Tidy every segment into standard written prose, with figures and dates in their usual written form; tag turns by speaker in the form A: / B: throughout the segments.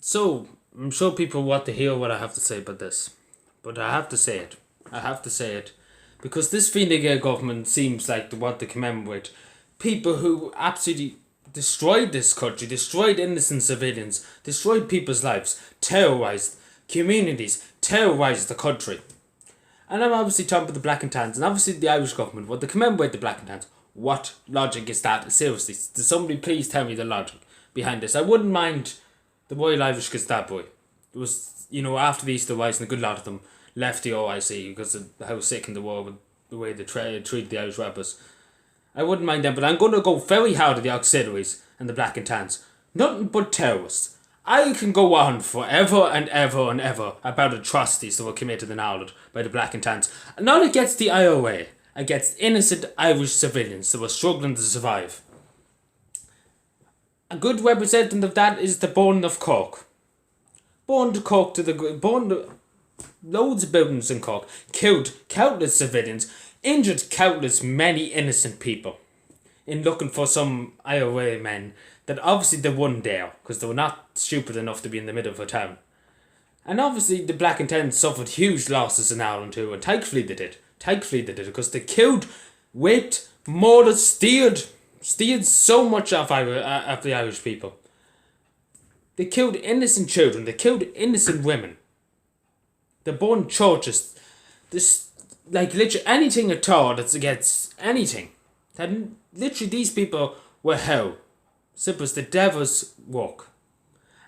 A: So, I'm sure people want to hear what I have to say about this. But I have to say it. I have to say it. Because this Fine Gael government seems like they want to commemorate people who absolutely destroyed this country, destroyed innocent civilians, destroyed people's lives, terrorised communities, terrorised the country. And I'm obviously talking about the Black and Tans, and obviously the Irish government want to commemorate the Black and Tans. What logic is that? Seriously, does somebody please tell me the logic behind this? I wouldn't mind the Royal Irish Constabulary. It was, after the Easter Rising, a good lot of them left the OIC because of how sick in the war with the way they treated the Irish rebels. I wouldn't mind them, but I'm going to go very hard at the auxiliaries and the Black and Tans. Nothing but terrorists. I can go on forever and ever and ever about atrocities that were committed in Ireland by the Black and Tans. Not against the IRA, against innocent Irish civilians that were struggling to survive. A good representative of that is the Burning of Cork. Burned Cork burned loads of buildings in Cork, killed countless civilians, injured countless many innocent people in looking for some IRA men that obviously they wouldn't dare because they were not stupid enough to be in the middle of a town. And obviously the Black and Tans suffered huge losses in Ireland too, and thankfully they did. Thankfully they did, because they killed, raped, murdered, steered so much of the Irish people. They killed innocent children, they killed innocent women. They burned churches. Literally anything at all that's against anything. That literally these people were hell. Simple as the devil's work.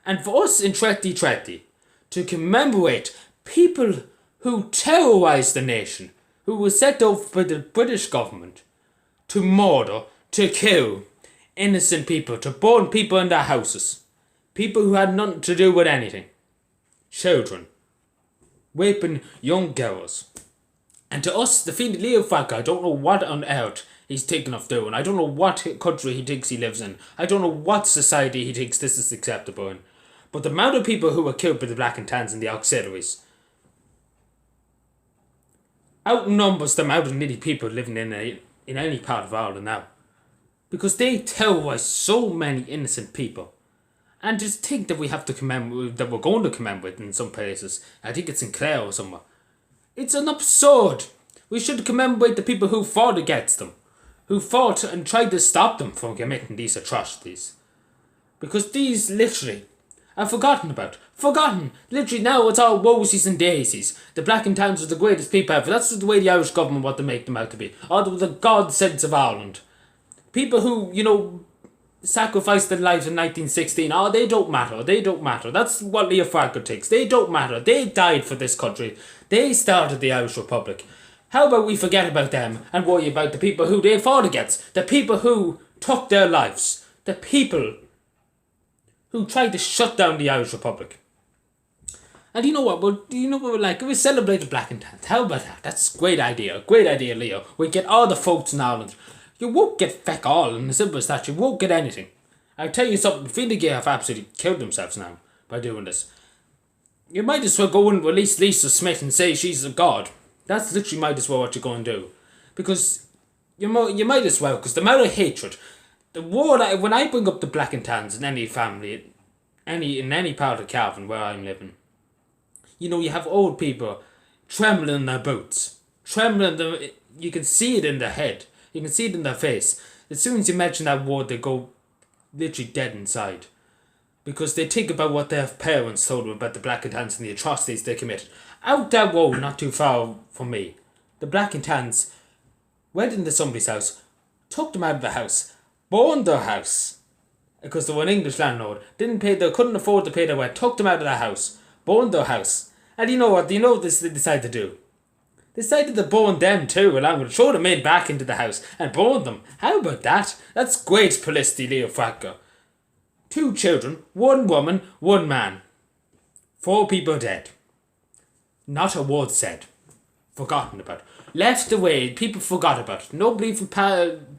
A: And for us in 2020 to commemorate people who terrorised the nation, who were set up by the British government to murder, to kill innocent people, to burn people in their houses, people who had nothing to do with anything, children, raping young girls. And to us, the Fine Gael fucker, I don't know what on earth he's thinking of doing. I don't know what country he thinks he lives in. I don't know what society he thinks this is acceptable in. But the amount of people who were killed by the Black and Tans and the auxiliaries outnumbers the amount of needy people living in any part of Ireland now. Because they terrorised so many innocent people. And just think that we have to commemorate, that we're going to commemorate in some places. I think it's in Clare or somewhere. It's an absurd. We should commemorate the people who fought against them. Who fought and tried to stop them from committing these atrocities. Because these literally are forgotten about. Forgotten. Literally now it's all roses and daisies. The Black and Tans are the greatest people ever. That's the way the Irish government want to make them out to be. Or the godsends of Ireland. People who, sacrificed their lives in 1916. Oh, they don't matter. They don't matter. That's what Leo Farquhar thinks. They don't matter. They died for this country. They started the Irish Republic. How about we forget about them and worry about the people who they fought against? The people who took their lives. The people who tried to shut down the Irish Republic. And you know what? We celebrate the Black and Tans. How about that? That's a great idea. Great idea, Leo. We get all the folks in Ireland. You won't get feck all in the simple as that. You won't get anything. I'll tell you something. Fine Gael have absolutely killed themselves now by doing this. You might as well go and release Lisa Smith and say she's a god. That's literally might as well what you're going to do. Because you might as well, because the amount of hatred, the war that when I bring up the Black and Tans in any family, in any part of Cavan where I'm living, you have old people trembling in their boots. Trembling, you can see it in their head. You can see it in their face. As soon as you mention that word, they go literally dead inside. Because they think about what their parents told them about the Black and Tans and the atrocities they committed. Out that road, not too far from me, the Black and Tans went into somebody's house, took them out of the house, burned their house, because they were an English landlord, couldn't afford to pay their rent, took them out of their house, burned their house. And you know what they decided to do? They decided to burn them too, along with throw them in back into the house and burn them. How about that? That's great publicity, Leo Farquhar. 2 children, 1 woman, 1 man. 4 people dead. Not a word said. Forgotten about. Left away, people forgot about it. Nobody even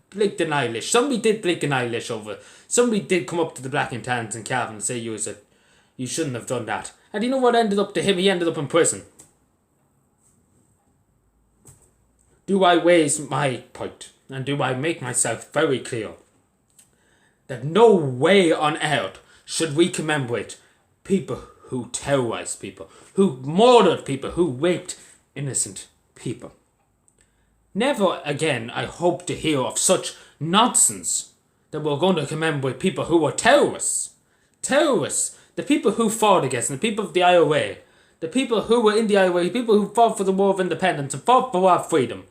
A: blinked an eyelash. Somebody did blink an eyelash over it. Somebody did come up to the Black and Tans in Cavan and say you shouldn't have done that. And you know what ended up to him? He ended up in prison. Do I raise my point, and do I make myself very clear that no way on earth should we commemorate people who terrorized people, who murdered people, who raped innocent people. Never again, I hope to hear of such nonsense that we're going to commemorate people who were terrorists. Terrorists. The people who fought against them, the people of the IRA, the people who were in the IRA, the people who fought for the War of Independence and fought for our freedom.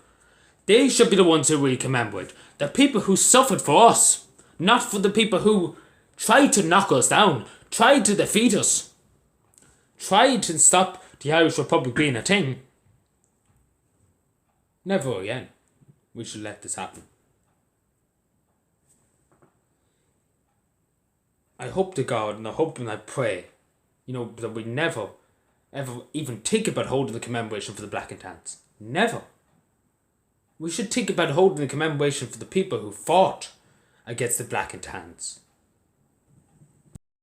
A: They should be the ones who we commemorate. The people who suffered for us, not for the people who tried to knock us down, tried to defeat us, tried to stop the Irish Republic being a thing. Never again we should let this happen. I hope to God and I hope and I pray, that we never, ever even think about holding the commemoration for the Black and Tans. Never. We should think about holding the commemoration for the people who fought against the Black and Tans.